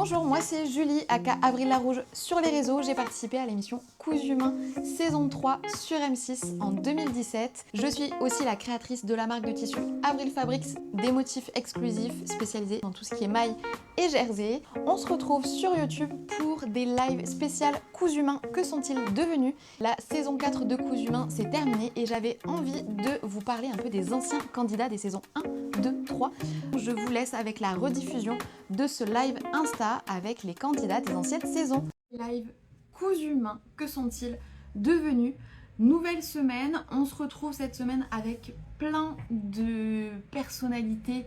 Bonjour, moi c'est Julie, aka Avril la Rouge sur les réseaux. J'ai participé à l'émission Cousu Main saison 3 sur M6 en 2017. Je suis aussi la créatrice de la marque de tissu Avril Fabrics, des motifs exclusifs spécialisés dans tout ce qui est maille et jersey. On se retrouve sur YouTube pour des lives spéciales Cousu Main. Que sont-ils devenus? La saison 4 de Cousu Main s'est terminée et j'avais envie de vous parler un peu des anciens candidats des saisons 1, 2, 3. Je vous laisse avec la rediffusion de ce live Insta avec les candidats des anciennes saisons. Live Cousu Main, que sont-ils devenus? Nouvelle semaine, on se retrouve cette semaine avec plein de personnalités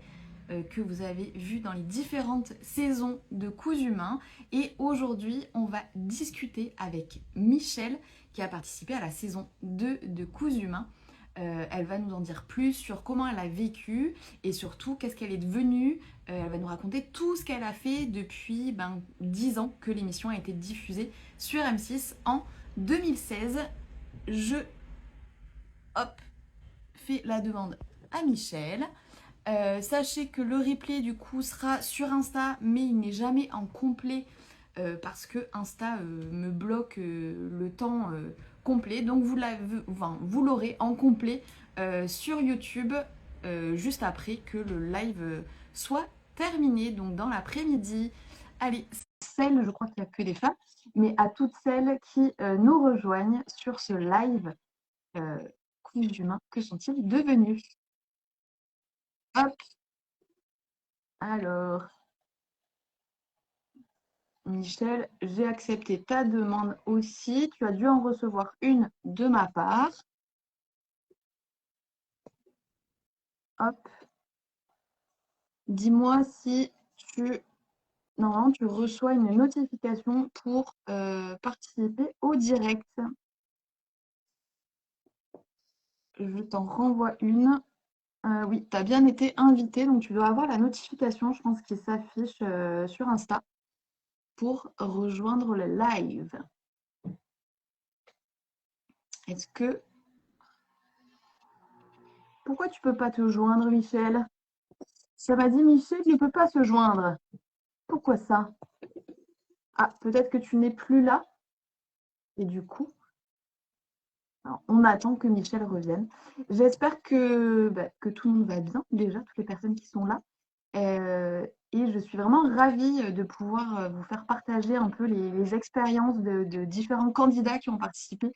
que vous avez vues dans les différentes saisons de Cousu Main. Et aujourd'hui, on va discuter avec Michel qui a participé à la saison 2 de Cousu Main. Elle va nous en dire plus sur comment elle a vécu et surtout qu'est-ce qu'elle est devenue. Elle va nous raconter tout ce qu'elle a fait depuis 10 ans que l'émission a été diffusée sur M6 en 2016. Je fais la demande à Michel. Sachez que le replay du coup sera sur Insta, mais il n'est jamais en complet parce que Insta me bloque le temps complet. Donc vous l'aurez en complet sur YouTube juste après que le live soit terminé, donc dans l'après-midi. Allez, celles, je crois qu'il n'y a que des femmes, mais à toutes celles qui nous rejoignent sur ce live Cousu Main, que sont-ils devenus? Hop, alors, Michel, j'ai accepté ta demande aussi. Tu as dû en recevoir une de ma part. Hop. Dis-moi si normalement, tu reçois une notification pour participer au direct. Je t'en renvoie une. Oui, tu as bien été invité, donc tu dois avoir la notification, je pense, qui s'affiche sur Insta pour rejoindre le live. Est-ce que... Pourquoi tu peux pas te joindre, Michel? Ça m'a dit, Michel, il ne peut pas se joindre. Pourquoi ça? Ah, peut-être que tu n'es plus là. Et du coup, alors, on attend que Michel revienne. J'espère que tout le monde va bien, déjà, toutes les personnes qui sont là. Et je suis vraiment ravie de pouvoir vous faire partager un peu les expériences de différents candidats qui ont participé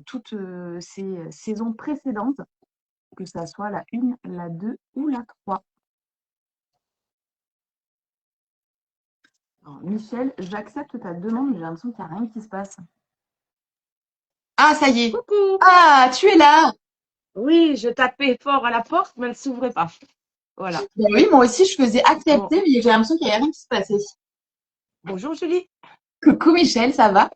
toutes ces saisons précédentes, que ça soit la 1, la 2 ou la 3. Alors, Michel, j'accepte ta demande, mais j'ai l'impression qu'il n'y a rien qui se passe. Ah, ça y est. Coucou! Ah, tu es là. Oui, je tapais fort à la porte, mais elle ne s'ouvrait pas. Voilà. Ben oui, moi aussi, je faisais Bon, accepter, mais j'ai l'impression qu'il n'y a rien qui se passait. bonjour Julie. Coucou Michel, ça va?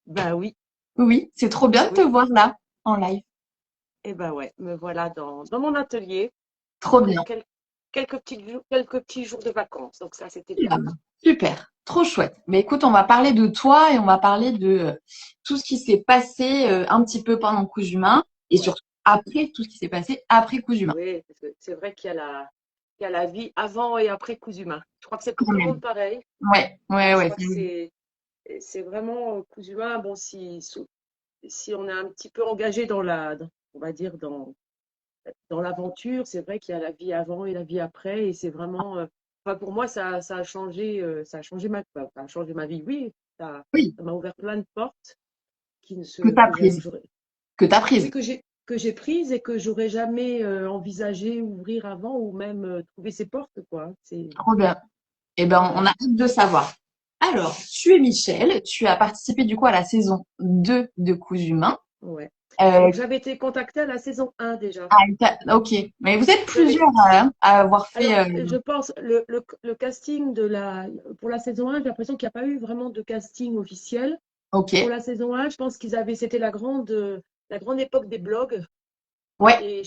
Ben oui, Oui, c'est trop bien de te oui. voir là, en live. Et ben ouais, me voilà dans mon atelier Trop pour bien. quelques petits jours de vacances. Donc ça, c'était bien. Ah, super, trop chouette. Mais écoute, on va parler de toi et on va parler de tout ce qui s'est passé un petit peu pendant Cousu Main et Ouais, surtout après tout ce qui s'est passé après Cousu Main. oui, parce que c'est vrai qu'il y a la vie avant et après Cousu Main. Je crois que c'est pour Quand tout le même. monde pareil. Ouais, ouais, Je ouais. crois que c'est vraiment Cousu Main. Bon, si on est un petit peu engagé on va dire, dans l'aventure, c'est vrai qu'il y a la vie avant et la vie après, et c'est vraiment, enfin, pour moi, ça a changé ça a changé ma vie, oui, Oui, ça m'a ouvert plein de portes qui ne que se, t'as que prise, que t'as oui, prise. que j'ai prises et que j'aurais jamais envisagé ouvrir avant ou même trouver ces portes, quoi. Trop bien. Eh ben, on a Voilà, hâte de savoir. Alors, tu es Michel, tu as participé du coup à la saison 2 de Cousu Main. ouais. Euh, Donc, j'avais été contactée à la saison 1 déjà. ok, mais vous êtes J'avais, plusieurs à avoir fait. alors, je pense, le casting pour la saison 1, j'ai l'impression qu'il n'y a pas eu vraiment de casting officiel. Ok, Pour la saison 1, je pense c'était la grande époque des blogs. ouais, Et,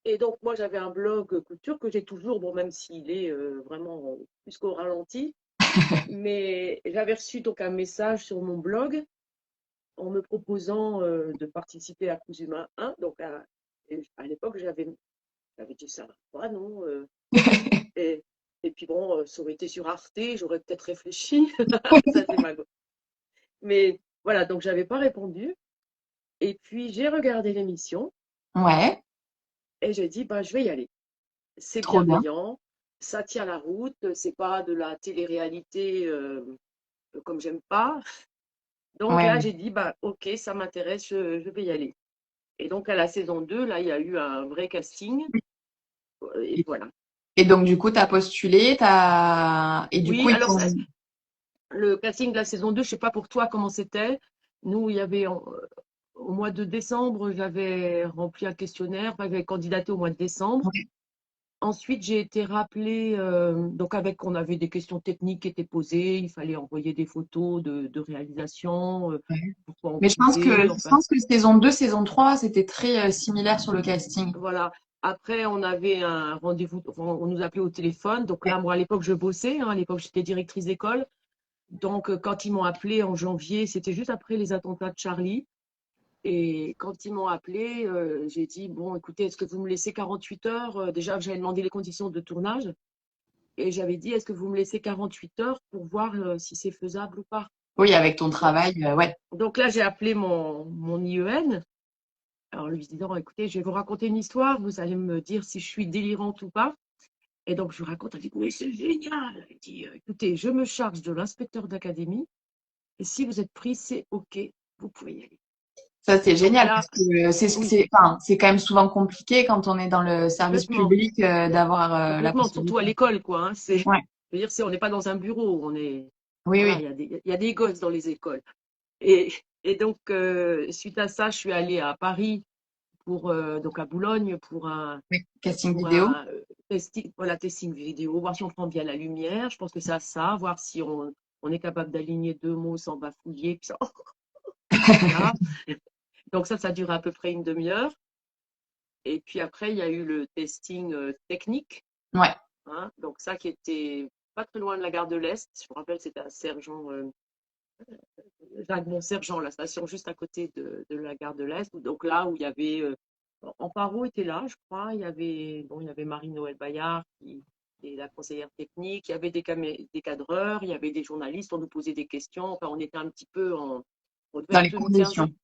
et donc, moi, j'avais un blog couture que j'ai toujours, bon, même s'il est vraiment plus qu'au ralenti. Mais j'avais reçu donc un message sur mon blog en me proposant de participer à Cousu Main 1. Donc, à l'époque, j'avais dit ça, va pas, non. Et puis bon, ça aurait été sur Arte, j'aurais peut-être réfléchi. Ça, c'est ma... Mais voilà, donc j'avais pas répondu. Et puis j'ai regardé l'émission Ouais, et j'ai dit, bah, je vais y aller. C'est trop bien. bienveillant, ça tient la route, c'est pas de la télé-réalité comme j'aime pas. Donc Ouais, là, ouais. j'ai dit, bah, ok, ça m'intéresse, je vais y aller. Et donc à la saison 2 là, il y a eu un vrai casting. Et Et, voilà. et donc, du coup, t'as postulé, et du coup, Oui, ils alors t'ont... le casting de la saison 2 je sais pas pour toi comment c'était. Nous, il y avait au mois de décembre, j'avais rempli un questionnaire, enfin, j'avais candidaté au mois de décembre. Ouais, Ensuite, j'ai été rappelée, donc on avait des questions techniques qui étaient posées, il fallait envoyer des photos de réalisation, ouais. pourquoi on Mais faisait, je enfin pense que saison 2 saison 3 c'était très similaire sur le casting. voilà. Après, on avait un rendez-vous, enfin, on nous appelait au téléphone. Donc Ouais. là, moi, à l'époque, je bossais, hein, à l'époque, j'étais directrice d'école. Donc, quand ils m'ont appelé en janvier, c'était juste après les attentats de Charlie. Et quand ils m'ont appelé, j'ai dit, bon, écoutez, est-ce que vous me laissez 48 heures? Déjà, j'avais demandé les conditions de tournage. Et j'avais dit, est-ce que vous me laissez 48 heures pour voir si c'est faisable ou pas? Oui, avec ton Donc, travail, ouais. donc là, j'ai appelé mon IEN en lui disant, écoutez, je vais vous raconter une histoire, vous allez me dire si je suis délirante ou pas. Et donc, je lui raconte, elle dit, oui, c'est génial. Elle dit, écoutez, je me charge de l'inspecteur d'académie, et si vous êtes pris, c'est OK, vous pouvez y aller. Ça, c'est Donc génial là, parce que oui, enfin, c'est quand même souvent compliqué quand on est dans le service complètement, public d'avoir la complètement, surtout à possibilité. l'école, quoi. Hein, c'est, je Ouais, veux dire, on n'est pas dans un bureau, on est, oui, voilà, oui. il y a des gosses dans les écoles. Et, et donc, suite à ça, je suis allée à Paris donc à Boulogne Oui. Casting pour vidéo. un testing, voilà, testing vidéo, voir si on prend bien la lumière. Je pense que c'est à ça, voir si on est capable d'aligner deux mots sans bafouiller. Puis ça, voilà. Donc ça dure à peu près une demi-heure. Et puis après, il y a eu le testing technique. Ouais, Hein, donc ça qui était pas très loin de la gare de l'Est. Je me rappelle, c'était à Sergent, Jacques Mont-Sergent, la station juste à côté de la gare de l'Est. Donc là où il y avait, Amparo était là, je crois. Il y avait Marie-Noël Bayard qui est la conseillère technique. Il y avait des cadreurs, il y avait des journalistes. On nous posait des questions. Enfin, on était un petit peu on devait dans les être une conditions. quinzaine,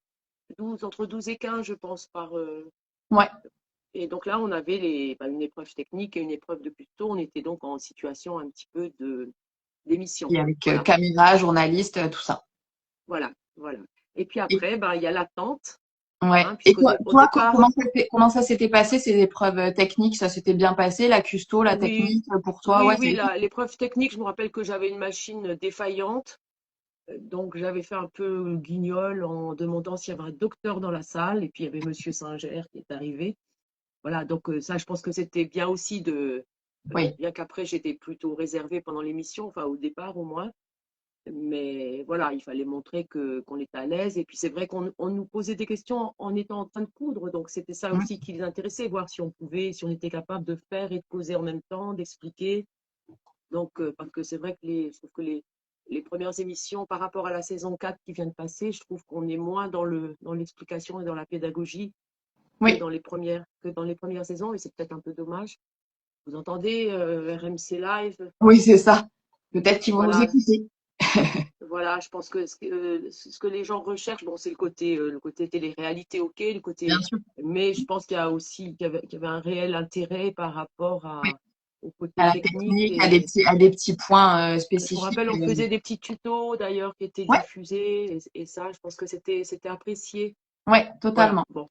12, entre 12 et 15, je pense, Ouais. et donc là, on avait une épreuve technique et une épreuve de custo. On était donc en situation un petit peu d'émission. Et avec Voilà, caméra, journaliste, tout ça. voilà, voilà. Et puis Et, après, il y a l'attente, ouais. hein, Et puisqu'au au toi, départ, comment ça s'était passé, ces épreuves techniques? Ça s'était bien passé, la custo, la oui, technique, pour toi? oui, Ouais, oui, l'épreuve technique, je me rappelle que j'avais une machine défaillante. Donc j'avais fait un peu guignol en demandant s'il y avait un docteur dans la salle. Et puis il y avait Monsieur Singer qui est arrivé. Voilà, donc ça, je pense que c'était bien aussi oui. bien qu'après j'étais plutôt réservée pendant l'émission, enfin au départ au moins, mais voilà, il fallait montrer qu'on était à l'aise. Et puis c'est vrai qu'on nous posait des questions en étant en train de coudre, donc c'était ça Mm. aussi qui les intéressait, voir si on pouvait, si on était capable de faire et de causer en même temps, d'expliquer. Donc parce que c'est vrai que je trouve que les premières émissions par rapport à la saison 4 qui vient de passer, je trouve qu'on est moins dans l'explication et dans la pédagogie Oui, que dans les premières saisons, et c'est peut-être un peu dommage. Vous entendez RMC Live? oui, c'est ça. Peut-être qu'ils vont nous Voilà, écouter. voilà, je pense que ce que les gens recherchent, bon, c'est le côté télé-réalité, ok, Bien sûr. mais je pense qu'il y a aussi qu'il y avait un réel intérêt par rapport Oui. au côté À la technique. technique, Et à des petits points je me spécifiques. rappelle, on faisait des petits tutos d'ailleurs qui étaient Ouais, diffusés, et ça, je pense que c'était apprécié. ouais, Voilà, totalement. bon.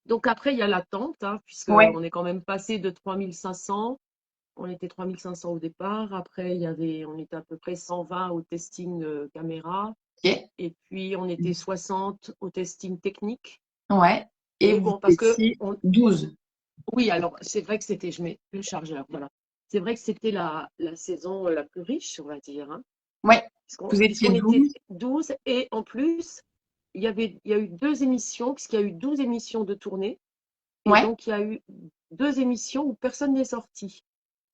Donc après, il y a l'attente, hein, Ouais, puisqu'on est quand même passé de 3500. On était 3500 au départ. Après, on était à peu près 120 au testing caméra. ok. Et puis, on était 60 au testing technique. Ouais. Et Et vous bon, parce que, étiez 12. oui, alors, c'est vrai que c'était, je mets le chargeur, voilà. C'est vrai que c'était la saison la plus riche, on va dire, hein, Ouais. Vous étiez puisqu'on était 12. 12. Et en plus, il y a eu deux émissions, puisqu'il y a eu 12 émissions de tournée. Et Ouais. donc, il y a eu deux émissions où personne n'est sorti.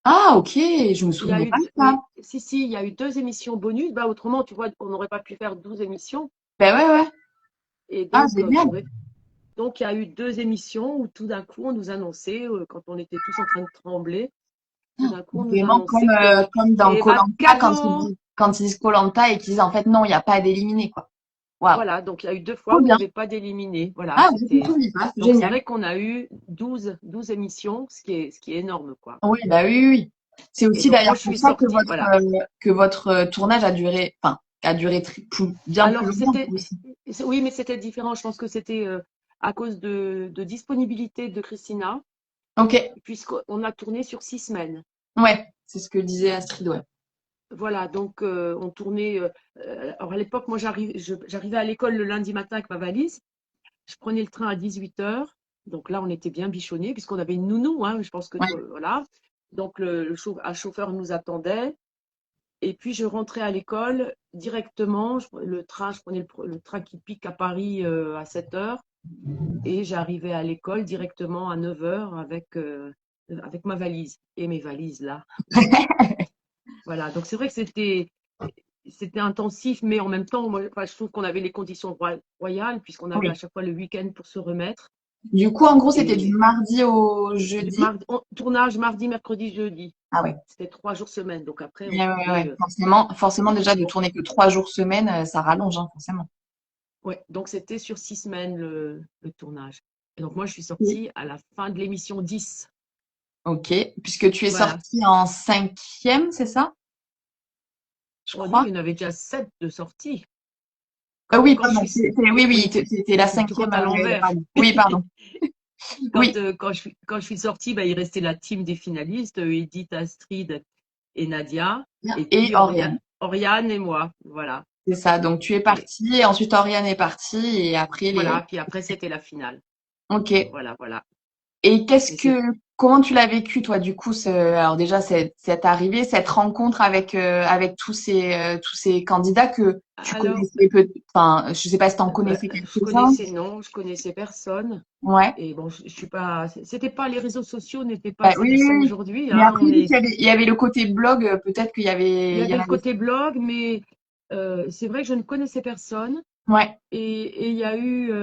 Ah, ok. Je me Il y a souvenais eu, pas de ça. oui, si, il y a eu deux émissions bonus. Bah, autrement, tu vois, on n'aurait pas pu faire 12 émissions. Ben ouais, ouais. Et Ah, donc, génial. donc, il y a eu deux émissions où tout d'un coup, on nous annonçait, quand on était tous en train de trembler, Tout d'un coup, on nous a Vraiment annoncé que, comme dans et bah, koh cadeau! quand ils disent koh et qu'ils disent en fait non, il n'y a pas d'éliminer quoi. Waouh, Voilà, donc il y a eu 2 fois trop où il n'y bien. avait pas d'éliminés. Voilà, Ah, je ne c'était. savais pas, Donc c'est génial. vrai qu'on a eu douze émissions, ce qui est énorme, quoi. Oui, bah oui, oui, oui. C'est Et aussi donc moi, d'ailleurs je pour suis ça sortie, voilà. que votre tournage a duré bien plus Alors longtemps c'était, aussi. oui, mais c'était différent. Je pense que c'était à cause de disponibilité de Christina, Ok, puisqu'on a tourné sur 6 semaines. ouais, c'est ce que disait Astrid, ouais. Voilà, donc on tournait. Alors à l'époque, moi, j'arrivais à l'école le lundi matin avec ma valise. Je prenais le train à 18 h. Donc là, on était bien bichonnés, puisqu'on avait une nounou, hein, je pense que Ouais. toi, voilà. Donc un chauffeur nous attendait. Et puis je rentrais à l'école directement. Je prenais le train qui pique à Paris à 7 h. Et j'arrivais à l'école directement à 9 h avec ma valise. Et mes valises là. Voilà, donc c'est vrai que c'était intensif, mais en même temps, moi, enfin, je trouve qu'on avait les conditions royales, puisqu'on avait à Oui. chaque fois le week-end pour se remettre. Du coup, en gros, c'était du Et mardi au jeudi. tournage mardi, mercredi, jeudi. Ah ouais. C'était 3 jours semaine. Donc après, on Ouais, ouais, pouvait. ouais. Forcément, déjà de tourner que 3 jours semaine, ça rallonge, hein, forcément. Ouais, donc c'était sur 6 semaines le tournage. Et donc moi, je suis Oui. sortie à la fin de l'émission 10. Ok, puisque tu es Voilà. sortie en cinquième, c'est ça? Je Oh non, crois. il y en avait déjà 7 de sorties. Quand, Oui, quand je pardon. suis. Oui, oui, Oui, t'es la tu cinquième. comptes à l'envers. Pardon. Oui, pardon. Quand, Oui. euh, quand je, suis- quand je suis sortie, bah, il restait la team des finalistes, Edith, Astrid et Nadia. Et Et puis Oriane. Oriane et moi. Voilà. C'est ça. Donc tu es Et partie, et ensuite Oriane est partie, et après les. voilà. Puis après, c'était la finale. Ok. Voilà, voilà. Et Mais c'est. comment tu l'as vécu, toi, du coup, alors déjà, cette arrivée, cette rencontre avec tous ces candidats que tu Alors, connaissais enfin, je sais pas si t'en connaissais je quelques-uns. connaissais, non, je connaissais personne. Ouais. Et bon, je suis pas. C'était pas. Les réseaux sociaux n'étaient pas Bah, ce oui, qu'ils oui, sont oui. aujourd'hui. Mais Hein. après, vu qu'il y avait le côté blog, peut-être Il y il y en avait le avait. côté blog, mais c'est vrai que je ne connaissais personne. Ouais. Et il y a eu,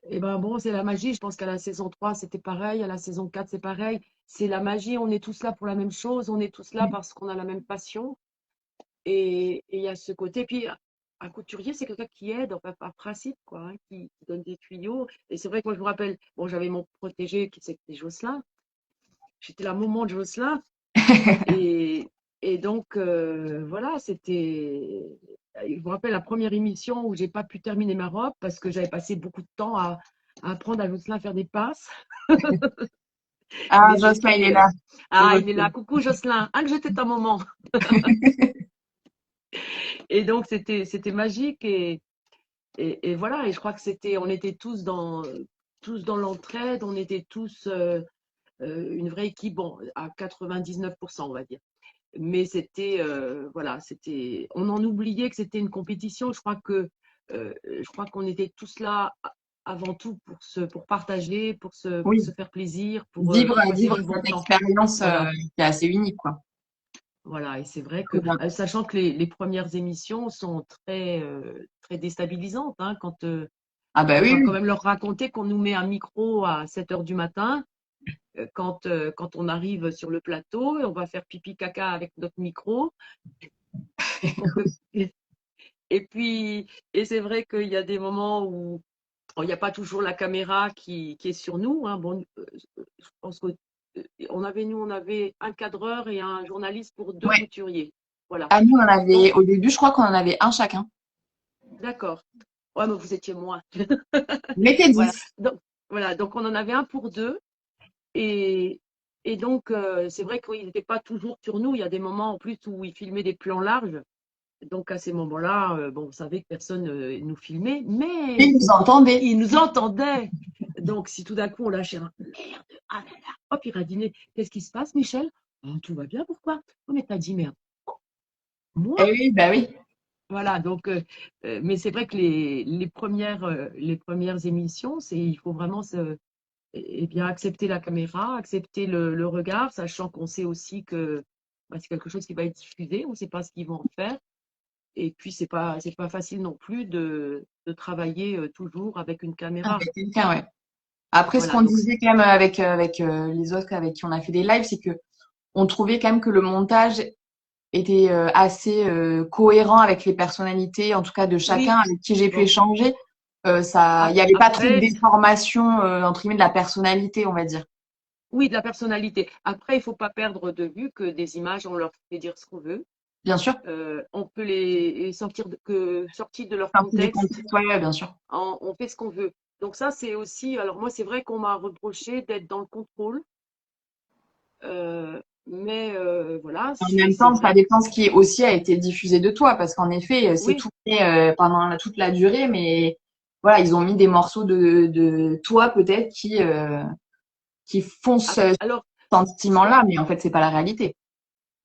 et ben bon, c'est la magie. Je pense qu'à la saison 3 c'était pareil. À la saison 4 c'est pareil. C'est la magie. On est tous là pour la même chose. On est tous là parce qu'on a la même passion. Et il y a ce côté. Puis, un couturier, c'est quelqu'un qui aide, enfin, par principe, quoi, hein, qui donne des tuyaux. Et c'est vrai que moi, je me rappelle, bon, j'avais mon protégé qui c'était Jocelyn. J'étais la maman de Jocelyn. Et, et donc, voilà, c'était. Je me rappelle la première émission où j'ai pas pu terminer ma robe parce que j'avais passé beaucoup de temps à apprendre à Jocelyn à faire des passes. Ah, Mais Jocelyn, il est c'était. là. Je Ah, vois il est que- là. Coucou Jocelyn. Ah, que j'étais ta maman. Et donc, c'était magique. Et voilà. Et je crois que on était tous dans l'entraide. On était tous une vraie équipe, bon, à 99%, on va dire. Mais voilà, on en oubliait que c'était une compétition. Je crois qu'on était tous là avant tout pour partager, pour se Oui. faire plaisir, pour passer Vivre du bon cette temps. expérience, Voilà, qui est assez unique, quoi. voilà. Et c'est vrai que, Trop bien. sachant que les premières émissions sont très, très déstabilisantes, hein, quand Ah, bah on oui, doit quand oui. même leur raconter qu'on nous met un micro à 7 heures du matin. Quand on arrive sur le plateau, et on va faire pipi caca avec notre micro, qu'on peut. Et puis, c'est vrai qu'il y a des moments où il n'y a pas toujours la caméra qui est sur nous. Hein. Bon, je pense que on avait un cadreur et un journaliste pour deux Ouais. couturiers. Voilà. Ah, nous, Donc, au début, je crois qu'on en avait un chacun. d'accord. Ouais, mais vous étiez moins. On était Voilà. 10. Donc on en avait un pour deux. Et, et donc, c'est vrai qu'il n'était pas toujours sur nous. Il y a des moments en plus où il filmait des plans larges. Donc, à ces moments-là, bon, on savait que personne ne nous filmait, Et mais ils nous entendaient. ils nous entendaient. Donc, si tout d'un coup, on lâchait un merde, ah là là, hop, il a dîné. Qu'est-ce qui se passe, Michel? Oh, tout va bien, pourquoi? Oh, mais t'as dit merde. Moi? Eh oui, bah oui. Voilà, donc, mais c'est vrai que les premières émissions, il faut vraiment bien, accepter la caméra, accepter le regard, sachant qu'on sait aussi que bah, c'est quelque chose qui va être diffusé, on ne sait pas ce qu'ils vont en faire. Et puis, c'est pas facile non plus de travailler toujours avec une caméra. Avec quelqu'un, ouais. Après, ce Voilà, qu'on donc, disait quand même avec les autres avec qui on a fait des lives, c'est que on trouvait quand même que le montage était assez cohérent avec les personnalités, en tout cas de chacun Oui, avec qui j'ai pu bon. échanger. Il y avait pas trop de Après, déformation entre guillemets de la personnalité, on va dire. oui, de la personnalité. Après, il faut pas perdre de vue que des images, on leur fait dire ce qu'on veut. Bien sûr, On peut les sortir de leur partie du contexte, contexte, ouais, bien sûr. on fait ce qu'on veut. Donc ça, c'est aussi. Alors moi, c'est vrai qu'on m'a reproché d'être dans le contrôle, mais voilà, En c'est même c'est temps, ça vrai. dépend ce qui aussi a été diffusé de toi, parce qu'en effet, c'est Oui. tourné pendant toute la durée, mais voilà, ils ont mis des morceaux de toi peut-être qui font ce Alors, ce qu'on sentiment-là, mais en fait, c'est pas la réalité.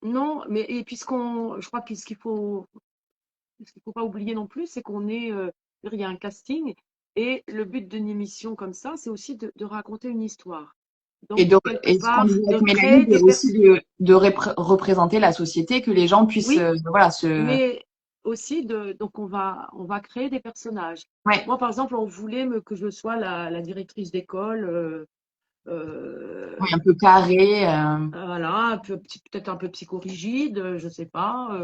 non, mais et puis je crois que ce qu'il faut pas oublier non plus, c'est qu'on est, il y a un casting et le but d'une émission comme ça, c'est aussi de raconter une histoire. Et, Donc, de, quelque et ce qu'on part, disait de avec Mélanie, créer c'est des aussi personnes. de représenter la société, que les gens puissent Oui, voilà, se... mais aussi donc on va créer des personnages. Ouais, Moi, par exemple, on voulait que je sois la directrice d'école, oui, un peu carré. voilà, peut-être un peu psychorigide, je sais pas,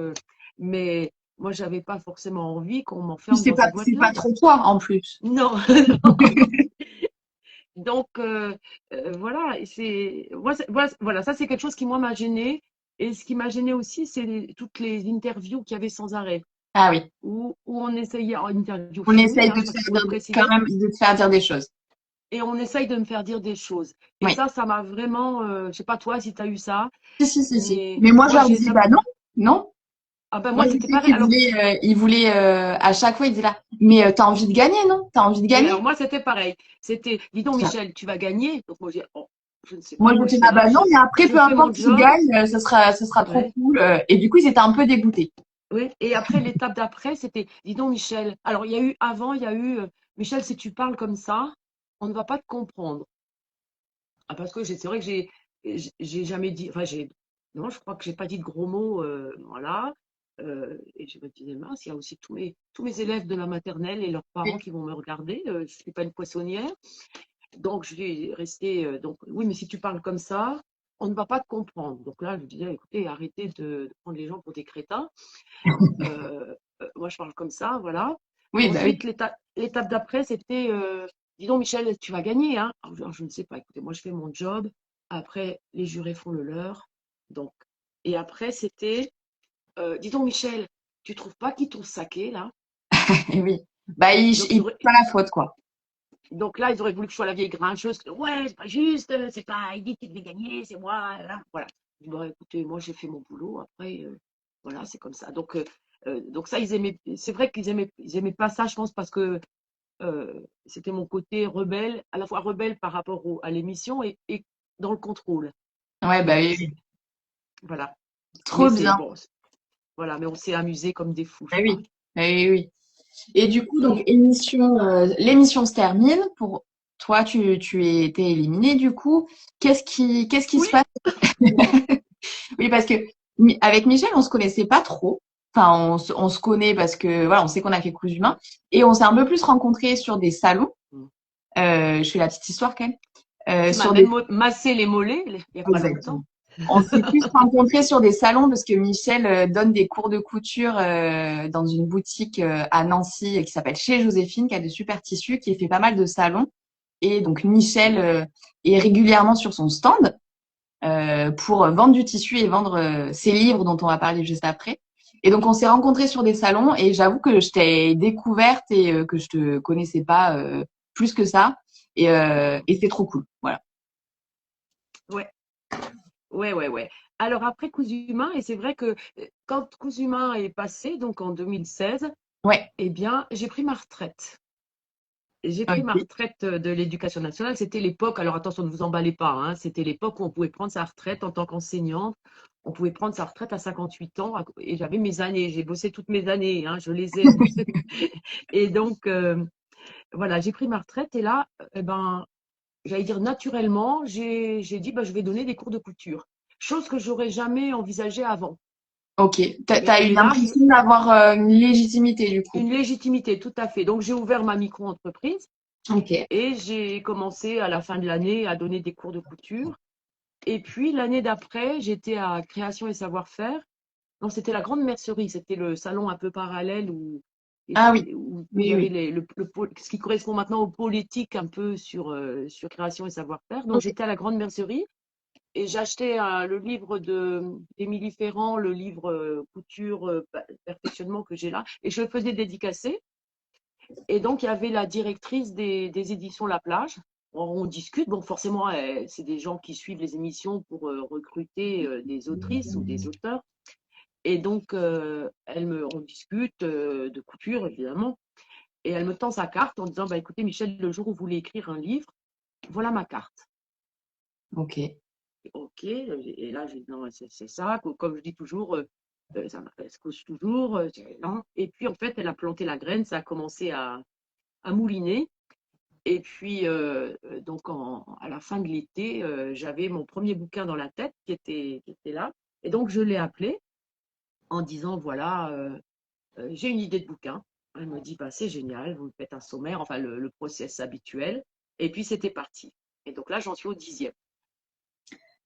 mais moi, j'avais pas forcément envie qu'on Puis m'enferme dans cette c'est pas boîte-là. trop toi, en plus. Non, non. Donc, voilà, voilà, ça c'est quelque chose qui moi m'a gêné. Et ce qui m'a gêné aussi, c'est toutes les interviews qu'il y avait sans arrêt, Ah oui. où on essayait, en interview On filmée, essaye hein, de je te crois qu'il faire faut le quand préciser, même de te faire dire des choses. et on essaye de me faire dire des choses. Et Oui. ça m'a vraiment, je sais pas toi si tu as eu ça, Si, si, si, si. mais Mais moi, je moi leur j'ai disais, ça. bah non, non. Ah ben Moi, moi je c'était sais pareil. Alors, ils voulaient à chaque fois, ils disaient là, mais t'as envie de gagner, non? T'as envie de oui, gagner? alors moi c'était pareil. C'était, dis donc Michel, tu vas gagner. Donc moi j'ai, oh, je ne sais Moi, pas, moi j'étais j'étais là, là, bah non, mais après, je peu fais mon importe qui job. gagne, ce sera trop Ouais. cool. Et du coup, ils étaient un peu dégoûtés. Oui, et après, l'étape d'après, c'était, dis donc, Michel. Alors, il y a eu, Michel, si tu parles comme ça, on ne va pas te comprendre. Ah, parce que c'est vrai que j'ai jamais dit, enfin, non, je crois que j'ai pas dit de gros mots, voilà. Et je me disais, mince, il y a aussi tous mes élèves de la maternelle et leurs parents Oui. qui vont me regarder. Je ne suis pas une poissonnière. Donc, je vais rester, donc, oui, mais si tu parles comme ça, on ne va pas te comprendre. Donc là, je disais, écoutez, arrêtez de prendre les gens pour des crétins. Moi, je parle comme ça, voilà. Oui, bah oui. Ensuite, l'étape d'après, c'était, dis donc, Michel, tu vas gagner, hein? Alors, je ne sais pas. Écoutez, moi, je fais mon job. Après, les jurés font le leur. Donc, et après, c'était, dis donc, Michel, tu trouves pas qu'ils t'ont saqué, là? Et oui. Bah, Donc, ils prennent pas la faute, quoi. donc là, ils auraient voulu que je sois la vieille grincheuse. Ouais, c'est pas juste, c'est pas Heidi qui devait gagner, c'est moi. Là. Voilà. Je dis, bon, écoutez, moi, j'ai fait mon boulot. Après, voilà, c'est comme ça. Donc ça, ils aimaient. C'est vrai ils aimaient pas ça, je pense, parce que c'était mon côté rebelle, à la fois rebelle par rapport à l'émission et dans le contrôle. Ouais, bah Donc oui, oui. voilà. Mais Trop c'est bien. bon, voilà. Mais on s'est amusé comme des fous, Bah je oui. crois. Bah oui, oui. Et du coup, donc, Et l'émission se termine. Pour toi, tu es été éliminé, du coup. Qu'est-ce qui se oui, passe? Oui, parce que avec Michel, on se connaissait pas trop. Enfin, on se connaît parce que voilà, on sait qu'on a fait Coups Humains et on s'est un peu plus rencontrés sur des salons. Je fais la petite histoire quand même. tu m'as Sur même des massé les mollets il n'y a pas Exactement. longtemps. On s'est plus rencontrés sur des salons parce que Michel donne des cours de couture dans une boutique à Nancy qui s'appelle Chez Joséphine, qui a de super tissus, qui fait pas mal de salons. Et donc Michel est régulièrement sur son stand pour vendre du tissu et vendre ses livres dont on va parler juste après. Et donc on s'est rencontrés sur des salons et j'avoue que je t'ai découverte et que je te connaissais pas plus que ça. Et c'est trop cool. Voilà. Ouais. Ouais, ouais, ouais. Alors après Coups Humains, et c'est vrai que quand Coups Humains est passé, donc en 2016, Ouais. eh bien, j'ai pris ma retraite. J'ai pris ma Ok. retraite de l'éducation nationale. C'était l'époque, alors attention, ne vous emballez pas, hein, c'était l'époque où on pouvait prendre sa retraite en tant qu'enseignante. On pouvait prendre sa retraite à 58 ans et j'avais mes années. J'ai bossé toutes mes années, hein, je les ai. Et donc, voilà, j'ai pris ma retraite et là, eh ben, j'allais dire naturellement, j'ai dit, bah, je vais donner des cours de couture. Chose que j'aurais jamais envisagée avant. Ok. T'as eu Mais là, l'impression d'avoir une légitimité du coup. une légitimité, tout à fait. Donc, j'ai ouvert ma micro-entreprise Ok. et j'ai commencé à la fin de l'année à donner des cours de couture. Et puis, l'année d'après, j'étais à Création et Savoir-faire. Non, c'était la Grande Mercerie. C'était le salon un peu parallèle Ah oui, où il y oui, avait oui. ce qui correspond maintenant au pôle éthique un peu sur Création et Savoir-faire. Donc, Ok. j'étais à la Grande Mercerie et j'achetais le livre d'Émilie Ferrand, le livre couture, perfectionnement que j'ai là. Et je le faisais dédicacer. Et donc, il y avait la directrice des éditions La Plage. On discute. Bon, forcément, c'est des gens qui suivent les émissions pour recruter des autrices ou des auteurs. Et donc, on discute de couture, évidemment. Et elle me tend sa carte en disant, bah, écoutez, Michel, le jour où vous voulez écrire un livre, voilà ma carte. Ok. OK. Et là, j'ai dit, non, c'est ça. Comme je dis toujours, ça se cause toujours. Non. Et puis, en fait, elle a planté la graine. Ça a commencé à mouliner. Et puis, donc, à la fin de l'été, j'avais mon premier bouquin dans la tête qui était là. Et donc, je l'ai appelé en disant, voilà, j'ai une idée de bouquin. Elle me dit, bah, c'est génial, vous me faites un sommaire, enfin, le process habituel. Et puis, c'était parti. Et donc là, j'en suis au 10e.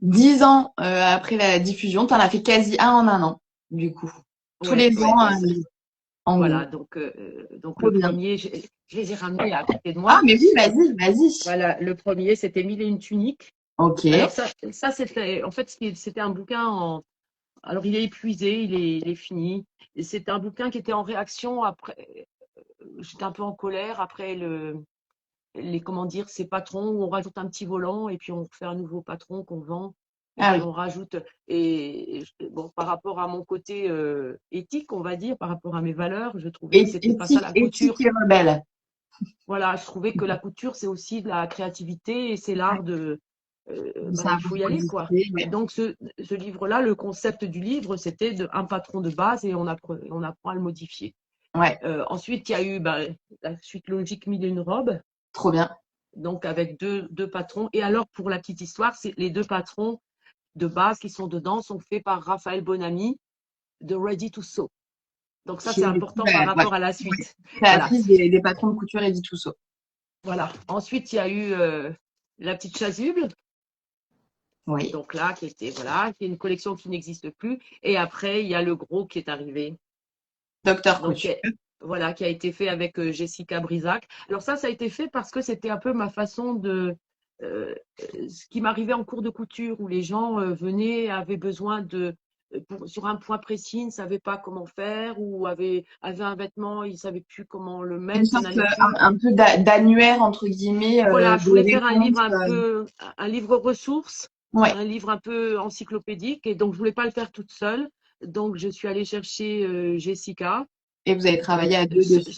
10 ans après la diffusion, tu en as fait quasi un en un an, du coup. Tous Ouais, les ouais. ans, Et un ça, livre, en voilà, gros. donc Trop le bien. premier, je les ai ramenés à côté de Ah, moi. mais oui, vas-y, vas-y. Voilà, le premier, c'était Mille et une tuniques. Ok. Alors ça c'était, en fait, c'était un bouquin alors il est épuisé, il est fini. Et c'est un bouquin qui était en réaction après, j'étais un peu en colère après comment dire, ces patrons où on rajoute un petit volant et puis on fait un nouveau patron qu'on vend. Et Ah puis oui. on rajoute, bon, par rapport à mon côté éthique, on va dire, par rapport à mes valeurs, je trouvais que c'était pas ça Éthique, la éthique couture. et rebelle. Voilà, je trouvais que la couture, c'est aussi de la créativité et c'est Ouais. l'art Du il savoir faut y aller, quoi. exister, Et ouais. donc, ce livre-là, le concept du livre, c'était un patron de base et on apprend à le modifier. Ouais, Ensuite, il y a eu la suite logique Mille et une robes, trop bien. donc avec deux patrons. Et alors, pour la petite histoire, c'est les deux patrons de base qui sont dedans sont faits par Raphaël Bonamy de Ready to Sew. Donc ça, Qui c'est est du coup, important par ouais, rapport à la ouais, suite. Voilà. créatrice des patrons de couture et dit tout ça. Voilà. Ensuite, il y a eu la petite chasuble. Oui. Donc là, qui est une collection qui n'existe plus. Et après, il y a le gros qui est arrivé. Docteur Donc, Couture. voilà, qui a été fait avec Jessica Brisac. Alors ça a été fait parce que c'était un peu ma façon euh, ce qui m'arrivait en cours de couture, où les gens venaient, avaient besoin sur un point précis, ils ne savaient pas comment faire, ou avaient un vêtement, ils ne savaient plus comment le Une mettre, ça sorte n'allait plus. un peu d'annuaire, entre guillemets, Voilà, je de voulais faire un livre réponse. un livre ressource, Ouais. un livre un peu encyclopédique, et donc je voulais pas le faire toute seule. Donc je suis allée chercher Jessica, Et vous avez travaillé à deux dessus.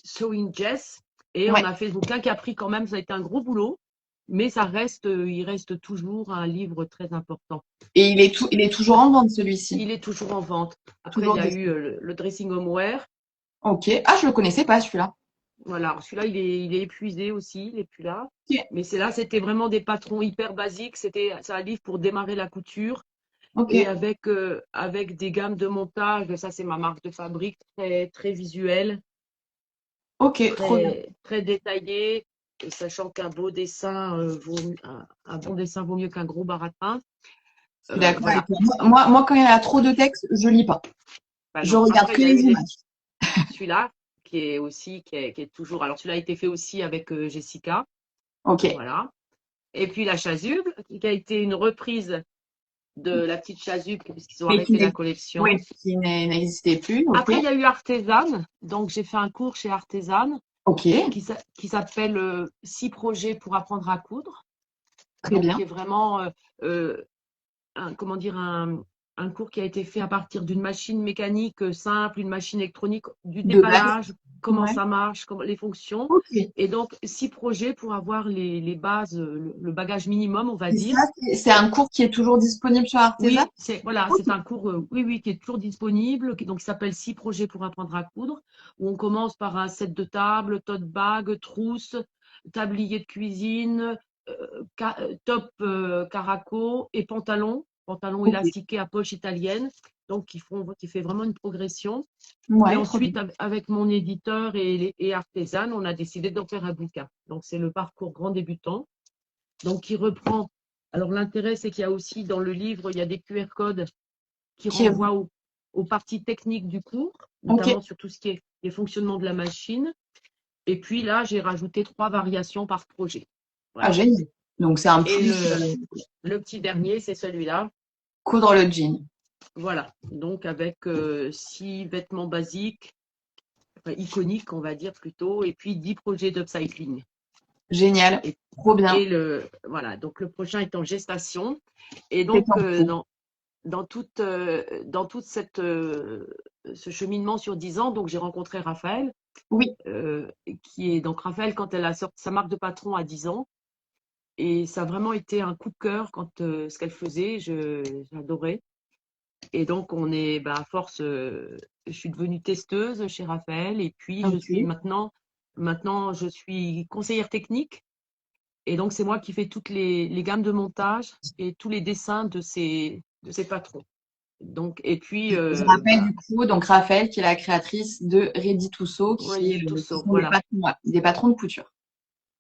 Sewing Jess, et on Ouais. a fait ce bouquin qui a pris quand même, ça a été un gros boulot, mais il reste toujours un livre très important. Et il est toujours en vente, celui-ci. Il est toujours en vente. Après, il Toujours y a eu disponible. le Dressing Homeware. Ok. Ah, je le connaissais pas, celui-là. Voilà, celui-là, il est épuisé aussi, il n'est plus là. Ok. Mais là, c'était vraiment des patrons hyper basiques. C'est un livre pour démarrer la couture Ok. et avec des gammes de montage. Ça, c'est ma marque de fabrique, très, très visuelle, Ok, trop bien. très, très détaillée, et sachant qu'un beau dessin un bon dessin vaut mieux qu'un gros baratin. Je suis d'accord avec Voilà. toi. Moi, quand il y a trop de texte, je lis pas. Bah Je non. regarde Après, que il y a les eu images. celui-là qui est toujours. Alors, celui-là a été fait aussi avec Jessica. Ok. Voilà. Et puis la chasuble, qui a été une reprise de la petite chasuble, puisqu'ils ont Mais arrêté la collection. oui, qui n'existait plus. Ok. Après, il y a eu Artésane. Donc, j'ai fait un cours chez Artésane Ok. qui s'appelle 6 projets pour apprendre à coudre. Très Donc, qui bien. est vraiment euh, comment dire, un cours qui a été fait à partir d'une machine mécanique simple, une machine électronique, du De base. déballage, comment Ouais. ça marche, les fonctions. Ok. Et donc, 6 projets pour avoir les bases, le bagage minimum, on va Et dire. ça, c'est un cours qui est toujours disponible sur Artesa? Oui, c'est un cours, oui, oui, qui est toujours disponible, qui s'appelle 6 projets pour apprendre à coudre, où on commence par un set de table, tote bag, trousse, tablier de cuisine, top caraco et pantalon Ok. élastiqué à poche italienne, donc qui fait vraiment une progression. Et Ouais, trop bien. ensuite, avec mon éditeur et Artisan, on a décidé d'en faire un bouquin. Donc, c'est le parcours grand débutant, donc qui reprend Alors, l'intérêt, c'est qu'il y a aussi dans le livre, il y a des QR codes qui Qui est renvoient aux parties techniques du cours, ok. notamment sur tout ce qui est les fonctionnements de la machine. Et puis là, j'ai rajouté 3 variations par projet. Ah, Voilà. génial. Donc, c'est un Et plus le petit dernier, c'est celui-là. coudre le jean. Voilà. Donc, avec 6 vêtements basiques, enfin, iconiques, on va dire plutôt, et puis 10 projets d'upcycling. Génial. Et, Trop bien. et voilà. Donc, le prochain est en gestation. Et C'est donc, en cours. dans toute cette, ce cheminement sur 10 ans, donc j'ai rencontré Raphaël, Oui, qui est donc Raphaël quand elle a sorti sa marque de patron à 10 ans. Et ça a vraiment été un coup de cœur quand ce qu'elle faisait, j'adorais. Et donc on est, à force, je suis devenue testeuse chez Raphaël et puis je suis ok. maintenant je suis conseillère technique. Et donc c'est moi qui fais toutes les gammes de montage et tous les dessins de ces patrons. Donc, et puis, Je rappelle du coup, donc Raphaël, qui est la créatrice de Ready to Sew, voyez tout qui ça, sont voilà. des patrons de couture.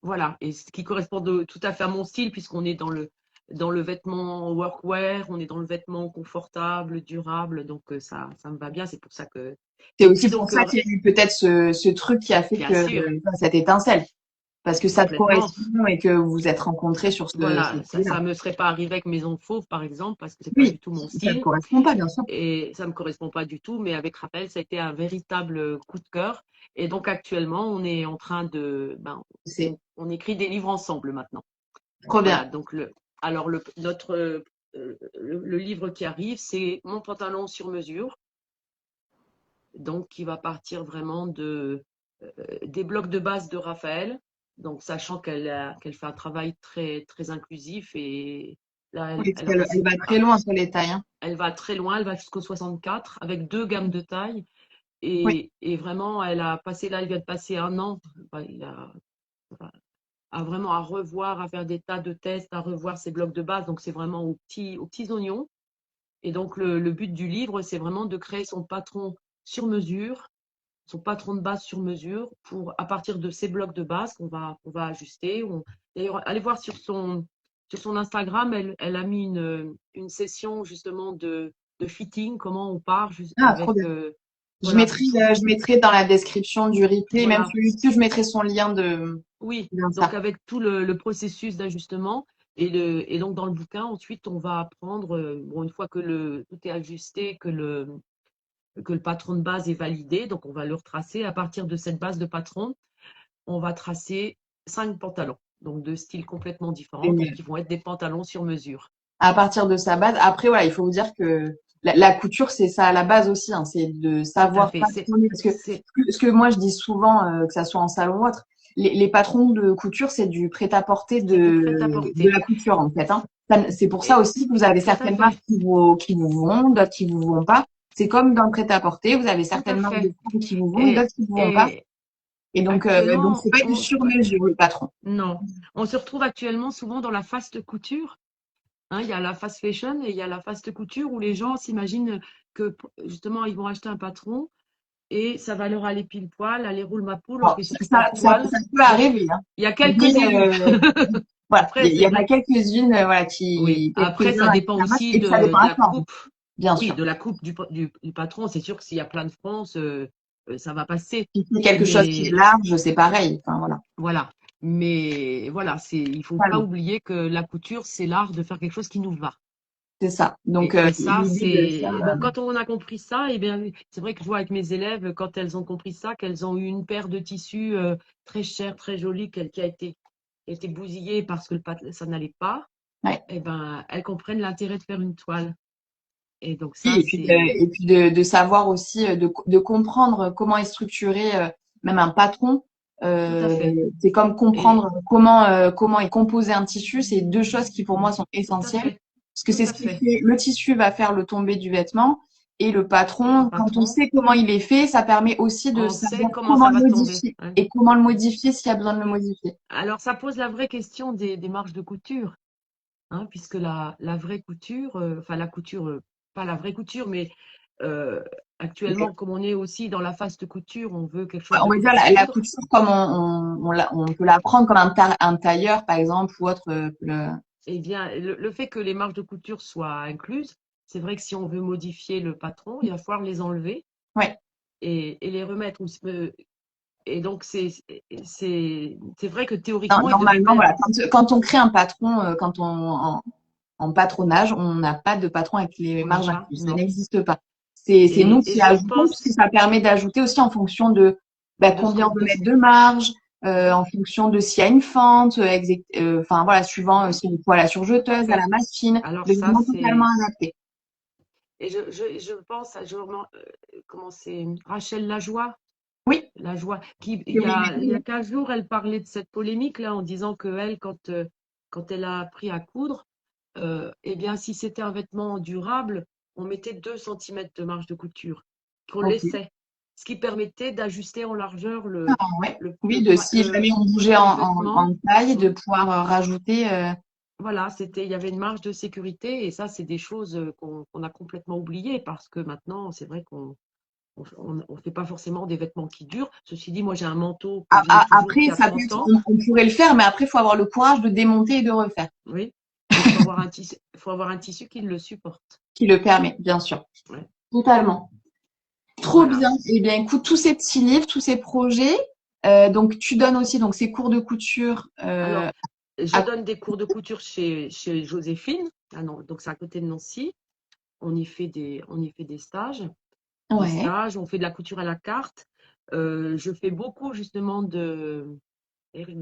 Voilà, et ce qui correspond tout à fait à mon style, puisqu'on est dans le vêtement workwear, on est dans le vêtement confortable, durable, donc ça me va bien, c'est pour ça que… C'est Et puis aussi pour donc, ça qu'il y a eu peut-être ce truc qui a fait bien que sûr, cette étincelle, parce que ça te complètement, correspond et que vous vous êtes rencontrés sur ce voilà, style-là. ça me serait pas arrivé avec Maison Fauve, par exemple, parce que c'est pas Oui, du tout mon ça ne style, correspond pas, bien sûr. et ça me correspond pas du tout, mais avec Rappel, ça a été un véritable coup de cœur, et donc actuellement, on est en train C'est on écrit des livres ensemble maintenant. trop Voilà, bien. donc le livre qui arrive, c'est Mon pantalon sur mesure, donc qui va partir vraiment des blocs de base de Raphaël, donc sachant qu'elle fait un travail très, très inclusif et là, Oui, parce qu'elle elle va très loin sur les tailles, hein. elle va très loin, elle va jusqu'au 64 avec 2 gammes de taille Oui, et vraiment, elle vient de passer 1 an, vraiment à revoir, à faire des tas de tests, à revoir ses blocs de base. Donc, c'est vraiment aux petits oignons. Et donc, le but du livre, c'est vraiment de créer son patron sur mesure, son patron de base sur mesure, à partir de ces blocs de base qu'on va ajuster. D'ailleurs, allez voir sur son Instagram, elle a mis une session justement de fitting, comment on part ah, trop avec, bien. voilà, Je mettrai dans la description du replay, même voilà. sur YouTube, je mettrai son lien Oui, donc d'Insta. avec tout le processus d'ajustement. Et donc, dans le bouquin, ensuite, on va apprendre, bon, une fois que tout est ajusté, que le patron de base est validé, donc on va le retracer. À partir de cette base de patron, on va tracer 5 pantalons, donc de styles complètement différents, donc Génial. qui vont être des pantalons sur mesure. À partir de sa base. Après, voilà, il faut vous dire que la couture, c'est ça à la base aussi, hein, c'est de Tout à savoir fait. patronner. Parce que C'est ce que moi je dis souvent, que ça soit en salon ou autre, les patrons de couture, c'est du prêt-à-porter c'est du de prêt-à-porter. la couture, en fait, hein. C'est pour ça Et aussi que vous avez tout à certaines marques fait, qui vous vont, d'autres qui vous vont pas. C'est comme dans le prêt-à-porter, vous avez tout à certaines marques de fait. fringues qui vous vont et Et, d'autres qui vous vont pas. et Et donc actuellement, c'est pas du sur-mesure, le patron. non, on se retrouve actuellement souvent dans la fast couture. Hein, il y a la fast fashion et il y a la fast couture où les gens s'imaginent que justement ils vont acheter un patron et ça va leur aller pile poil, aller roule ma poule, Bon, on fait sur ta toile. ça peut Bon, arriver, hein. il y a Mais, quelques élus. voilà, Après, il c'est y en a vrai. quelques-unes voilà, Oui, qui pèsent après, bien ça dans dépend la masse aussi et ça dépend de de la la forme, coupe. bien Oui, sûr. de la coupe du patron. C'est sûr que s'il y a plein de France, ça va passer. Si c'est quelque chose qui est Mais large, c'est pareil. Enfin, voilà, voilà. Mais voilà, il faut pas pas long, oublier que la couture, c'est l'art de faire quelque chose qui nous va. c'est ça. Donc, Et ça, l'idée de ça, c'est… Donc, quand on a compris ça, eh bien, c'est vrai que je vois avec mes élèves, quand elles ont compris ça, qu'elles ont eu une paire de tissus très chère, très jolie, qui a été bousillée parce que ça n'allait pas, ouais. eh ben, elles comprennent l'intérêt de faire une toile. Et donc, ça, Oui, c'est… et puis de savoir aussi, de comprendre comment est structuré même un patron. Tout à Euh, fait. c'est comme Et comprendre comment est composé un tissu. C'est deux choses qui pour moi sont tout à essentielles. fait. Parce que Tout c'est ce à qui fait. fait, le tissu va faire le tombé du vêtement et le Et le patron, quand on patron, sait comment il est fait, ça permet aussi de on sait savoir comment comment ça le va tomber. modifier Hein. et comment le modifier s'il y a besoin de le modifier. Alors, ça pose la vraie question des marges de couture. Hein, puisque la vraie couture, enfin la couture, pas la vraie couture, mais euh, actuellement, comme on est aussi dans la fast couture, on veut quelque chose On de va dire la clé-cendre. couture comme on peut l'apprendre comme un tailleur, par exemple, ou autre. Eh bien, le fait que les marges de couture soient incluses, c'est vrai que si on veut modifier le patron, il va falloir les enlever Ouais. et les remettre. Et donc, c'est vrai que théoriquement, il devrait Normalement, pas y voilà, avoir. quand on crée un patron, en patronage, on n'a pas de patron avec les On n'a marges pas, incluses. Ça non. n'existe pas. C'est nous Et qui je ajoutons, puisque pense ça permet d'ajouter aussi en fonction de de ce combien on qu'on veut de mettre de marge, en fonction de s'il y a une fente, enfin voilà, suivant oui, si on faut à la tout à surjeteuse, à fait. la machine, Alors de ça, vraiment totalement c'est. adapté. Et je pense à comment c'est Rachel Lajoie. Oui, Lajoie, oui, il y a oui. 15 jours, elle parlait de cette polémique là en disant que elle, quand elle a appris à coudre, eh bien, si c'était un vêtement durable, on mettait 2 centimètres de marge de couture, qu'on Ok. laissait, ce qui permettait d'ajuster en largeur Ah, ouais. Oui, le, de poids- si jamais on bougeait le en vêtement. taille, Mm. de pouvoir rajouter. Voilà, il y avait une marge de sécurité et ça, c'est des choses qu'on a complètement oubliées parce que maintenant, c'est vrai qu'on on fait pas forcément des vêtements qui durent. Ceci dit, moi, j'ai un manteau que je mets toujours Après, qui a ça peut 30 être, ans. on pourrait le faire, mais après, il faut avoir le courage de démonter et de refaire, Oui, mais il faut avoir un tissu qui le supporte. qui le permet, bien sûr. Ouais. Totalement. Trop Voilà. bien. Eh bien, écoute, tous ces petits livres, tous ces projets. Donc, tu donnes aussi donc ces cours de couture Alors, je à. donne des cours de couture chez Joséphine. Ah non, donc c'est à côté de Nancy. On y fait des stages. Ouais. On fait de la couture à la carte. Je fais beaucoup justement de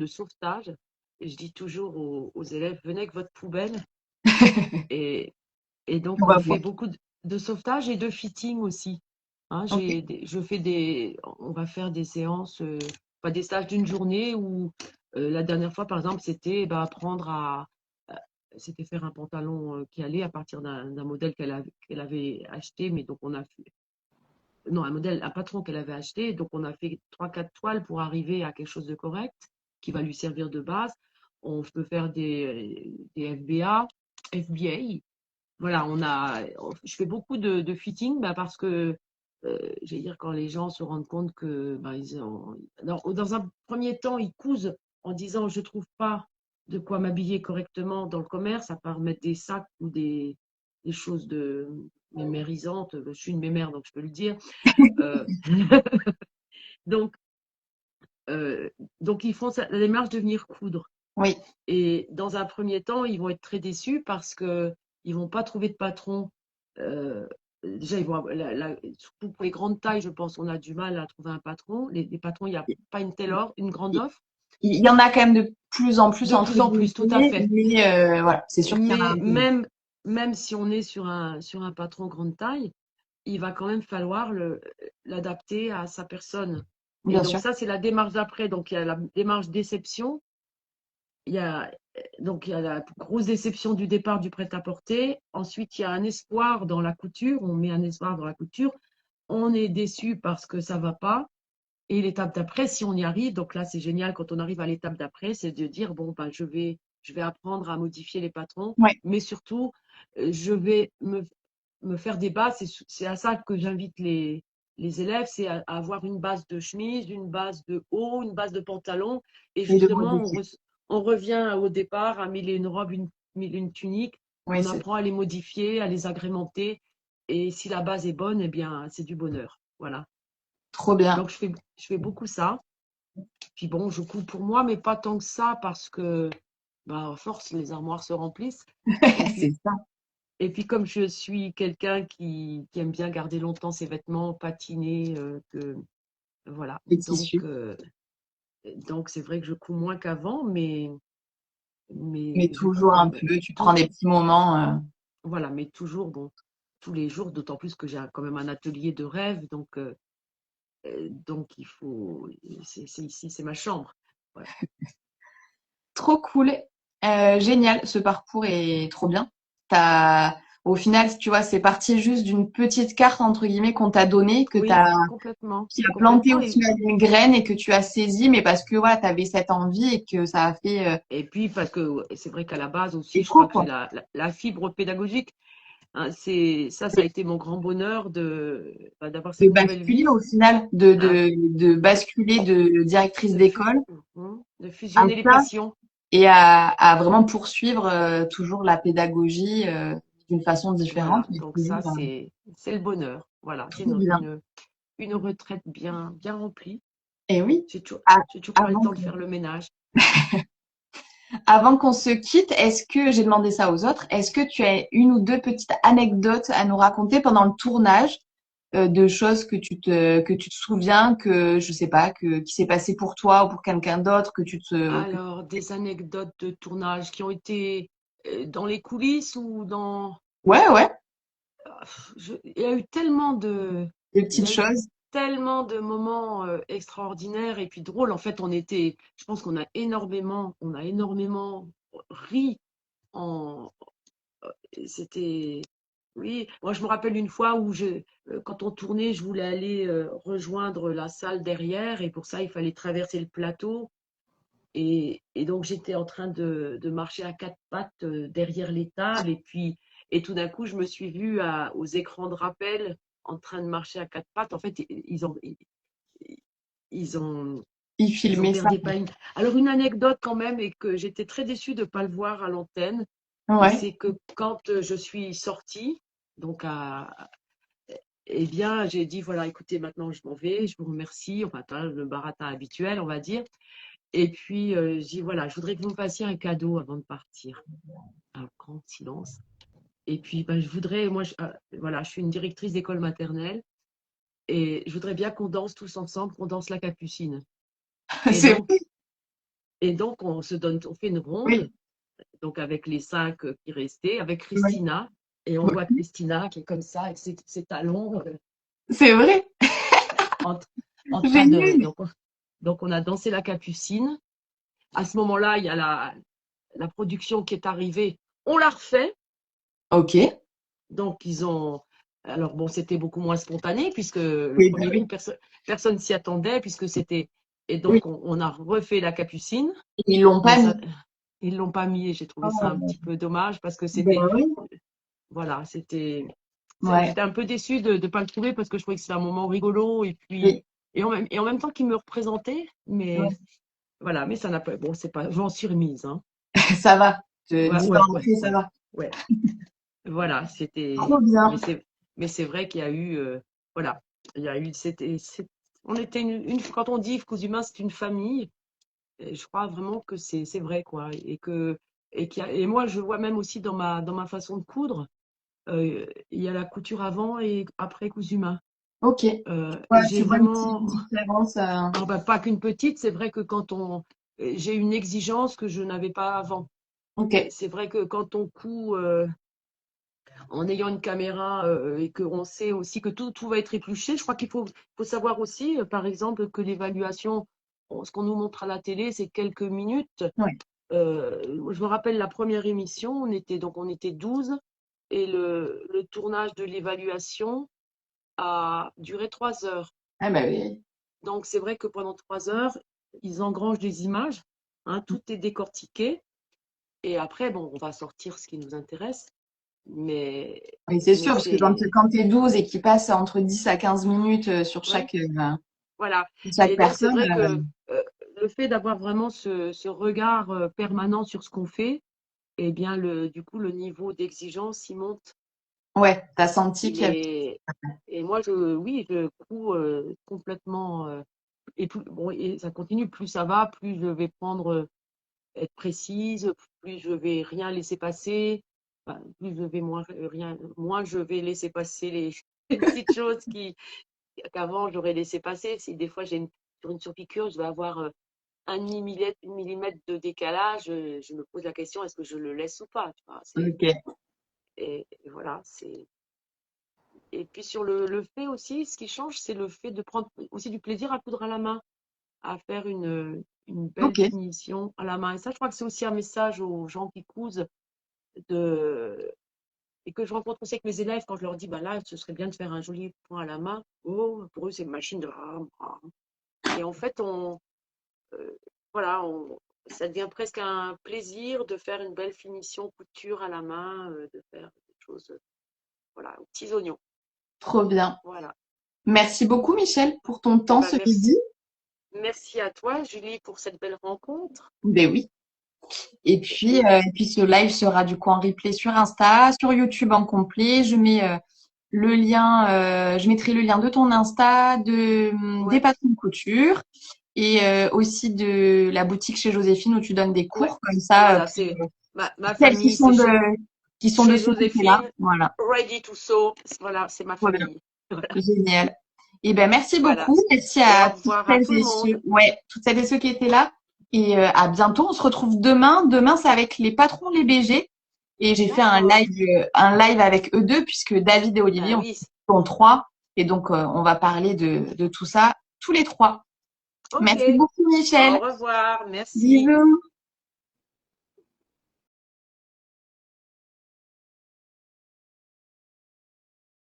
sauvetage. Et je dis toujours aux élèves, venez avec votre poubelle. Et, et On donc, va on voir. fait beaucoup de sauvetage et de fitting aussi. Hein, Ok. on va faire des séances, pas des stages d'une journée où la dernière fois, par exemple, c'était apprendre euh, c'était faire un pantalon qui allait à partir d'un modèle qu'elle avait acheté, mais donc on a fait, non, un patron qu'elle avait acheté, donc on a fait 3-4 toiles pour arriver à quelque chose de correct qui va lui servir de base. On peut faire des FBA. Voilà, je fais beaucoup de fitting parce que, j'allais dire, quand les gens se rendent compte que, dans un premier temps, ils cousent en disant, je trouve pas de quoi m'habiller correctement dans le commerce, à part mettre des sacs ou des choses mémérisantes. Je suis une mémère, donc je peux le dire. Euh, donc, donc, ils font la démarche de venir coudre. Oui. Et dans un premier temps, ils vont être très déçus parce qu'ils ne vont pas trouver de patron. Déjà, surtout pour les grandes tailles, je pense qu'on a du mal à trouver un patron. Les patrons, il n'y a pas une grande Il offre. y en a quand même de plus en plus De entre plus en plus, tout à guillemets, fait. mais voilà, c'est sûr qu'il y en a Mais un peu. même si on est sur un patron grande taille, il va quand même falloir l'adapter à sa personne. Et Bien donc sûr. ça, c'est la démarche d'après. Donc il y a la démarche déception. Il y a, donc, il y a la grosse déception du départ du prêt-à-porter. Ensuite, il y a un espoir dans la couture. On met un espoir dans la couture. On est déçu parce que ça ne va pas. Et l'étape d'après, si on y arrive, donc là, c'est génial quand on arrive à l'étape d'après, c'est de dire, bon, ben, je vais apprendre à modifier les patrons, Ouais. mais surtout, je vais me faire des bases. C'est à ça que j'invite les élèves, c'est à avoir une base de chemise, une base de haut, une base de pantalon. Et Et de justement, modifier. on revient au départ à mille et une robes, mille et une tuniques. Oui, On c'est apprend à les modifier, à les agrémenter. Et si la base est bonne, eh bien, c'est du bonheur. Voilà. trop bien. Donc, je fais beaucoup ça. Puis bon, je couds pour moi, mais pas tant que ça parce que, à force, les armoires se remplissent. Et C'est puis, ça. et puis comme je suis quelqu'un qui aime bien garder longtemps ses vêtements, patiner, voilà. Les Donc, tissus. c'est vrai que je couds moins qu'avant, Mais mais je couds toujours quand un même. peu, tu prends des petits moments. Voilà, mais toujours, bon, tous les jours, d'autant plus que j'ai quand même un atelier de rêve, donc il faut, c'est ici, c'est ma chambre. Voilà. Trop cool. Génial. Ce parcours est trop bien. T'as, au final, tu vois, c'est parti juste d'une petite carte, entre guillemets, qu'on t'a donnée, Oui, complètement, qui a planté complètement. au final une graine et que tu as saisi, mais parce que voilà, tu avais cette envie et que ça a fait Et puis, parce que c'est vrai qu'à la base aussi, je écho, crois que j'ai quoi. la fibre pédagogique. Hein, ça a été mon grand bonheur d'avoir De cette nouvelle basculer vie, au final, hein, de basculer de directrice de, fu- d'école de à fusionner les ça. passions. et à vraiment poursuivre toujours la pédagogie d'une façon différente, Voilà, mais donc ça, toujours c'est le bonheur. Voilà, c'est trop bien. une retraite bien, bien remplie. Et oui, J'ai toujours, a- j'ai toujours pas eu le avant temps de faire le ménage. avant qu'on se quitte, est-ce que, j'ai demandé ça aux autres, est-ce que tu as une ou deux petites anecdotes à nous raconter pendant le tournage de choses que tu te souviens, que je sais pas, qui s'est passé pour toi ou pour quelqu'un d'autre, Alors, des anecdotes de tournage qui ont été dans les coulisses ou dans... Ouais, ouais, Il y a eu tellement de... des Il y petites a eu choses. tellement de moments extraordinaires et puis drôles. En fait, je pense on a énormément ri en, c'était, oui, moi je me rappelle une fois où quand on tournait, je voulais aller rejoindre la salle derrière et pour ça il fallait traverser le plateau et donc j'étais en train de marcher à quatre pattes derrière les tables et tout d'un coup je me suis vue aux écrans de rappel en train de marcher à quatre pattes. En fait, ils ont Il ils ont filmait ça. perdu pas une. Alors une anecdote quand même et que j'étais très déçue de ne pas le voir à l'antenne, Ouais. c'est que quand je suis sortie, donc eh bien, j'ai dit voilà, écoutez, maintenant je m'en vais, je vous remercie, enfin, le baratin habituel, on va dire. Et puis, j'ai dit voilà, je voudrais que vous me fassiez un cadeau avant de partir. Un grand silence. Et puis, ben, je voudrais, voilà, je suis une directrice d'école maternelle et je voudrais bien qu'on danse tous ensemble, qu'on danse la capucine. Et C'est donc, et donc, on fait une ronde, oui, donc avec les cinq qui restaient, avec oui. Christina. Et on voit Christina qui est comme ça, avec ses talons, C'est vrai. en, en train de. Génial. Donc, on a dansé la capucine. À ce moment-là, il y a la production qui est arrivée. On l'a refait. Ok. Donc, ils ont. Alors, bon, c'était beaucoup moins spontané, puisque le Oui, bah premier coup, oui. personne s'y attendait, puisque c'était. Et Oui. donc, on a refait la capucine, Ils l'ont mais pas ça, mis. ils l'ont pas mis et j'ai trouvé ça un Oh, petit peu dommage, parce que ben c'était. oui. Voilà, Ouais. j'étais un peu déçue de ne pas le trouver, parce que je trouvais que c'était un moment rigolo, et puis. Oui. Et en même temps qu'il me représentait, mais Ouais. voilà, mais ça n'a pas. Bon, c'est pas. J'en suis remise, hein. Ça va. Ouais, 10 ouais, ans ouais, après, ça ouais, va. ouais. Voilà, Trop mais bien. c'est vrai qu'il y a eu, voilà, il y a eu, on était quand on dit Cause Humain, c'est une famille. Et je crois vraiment que c'est vrai, quoi, et moi, je vois même aussi dans ma façon de coudre, il y a la couture avant et après Cause Humain. Ok. Ouais, J'ai tu vois une petite vraiment, différence. ah ben, pas qu'une petite, c'est vrai que j'ai une exigence que je n'avais pas avant. Ok. C'est vrai que quand on coud en ayant une caméra et qu'on sait aussi que tout va être épluché, je crois faut savoir aussi, par exemple, que l'évaluation, ce qu'on nous montre à la télé, c'est quelques minutes. Ouais. Je me rappelle la première émission, on était 12 et le tournage de l'évaluation a duré 3 heures. Ah bah oui. Donc c'est vrai que pendant 3 heures, ils engrangent des images, hein, tout est décortiqué et après, bon, on va sortir ce qui nous intéresse, mais, Oui, c'est mais sûr, parce que c'est... quand t'es 12 et qu'ils passent entre 10 à 15 minutes sur Ouais. Voilà. chaque Et donc, c'est personne, vrai que le fait d'avoir vraiment ce regard permanent sur ce qu'on fait, eh bien, du coup, le niveau d'exigence, il monte. ouais, t'as senti Il qu'il y avait. est... Et moi, oui, je couds complètement. Bon, et ça continue. Plus ça va, plus je vais être précise, plus je vais rien laisser passer. Enfin, plus je vais moins je vais laisser passer les, les petites choses qu'avant j'aurais laissé passer. Si des fois sur une surpiqûre, je vais avoir un millimètre de décalage, je me pose la question, est-ce que je le laisse ou pas, tu vois, Ok. et voilà, et puis sur le fait aussi, ce qui change, c'est le fait de prendre aussi du plaisir à coudre à la main, à faire une belle Ok. finition à la main. Et ça, je crois que c'est aussi un message aux gens qui cousent de, et que je rencontre aussi avec mes élèves quand je leur dis, bah là, ce serait bien de faire un joli point à la main. Oh, pour eux, c'est une machine de rame. Et en fait, euh, voilà, ça devient presque un plaisir de faire une belle finition couture à la main, de faire des choses, voilà, aux petits oignons. Trop bien. Voilà. Merci beaucoup, Michel, pour ton Eh temps ben, ce midi. merci à toi, Julie, pour cette belle rencontre. Ben oui. Et puis ce live sera du coup en replay sur Insta, sur YouTube en complet. Je mets le lien, je mettrai le lien de ton Insta, des Ouais, patrons de couture et aussi de la boutique chez Joséphine où tu donnes des ouais. cours comme ça Voilà, c'est ma celles famille, c'est qui sont de chez ce côté-là. Joséphine, Voilà. Ready to Sew. Voilà, c'est ma Voilà. famille. Voilà. Génial. Et ben merci Voilà. beaucoup. Merci Et à au toutes revoir à celles tout le et monde. ceux, ouais, toutes celles et ceux qui étaient là. Et à bientôt. On se retrouve demain. Demain, c'est avec les patrons les BG. Et j'ai fait D'accord. un live avec eux deux puisque David et Olivier Bah en oui. sont trois. Et donc, on va parler de tout ça tous les trois. Ok. Merci beaucoup, Au Michel. revoir. Merci. Bisous.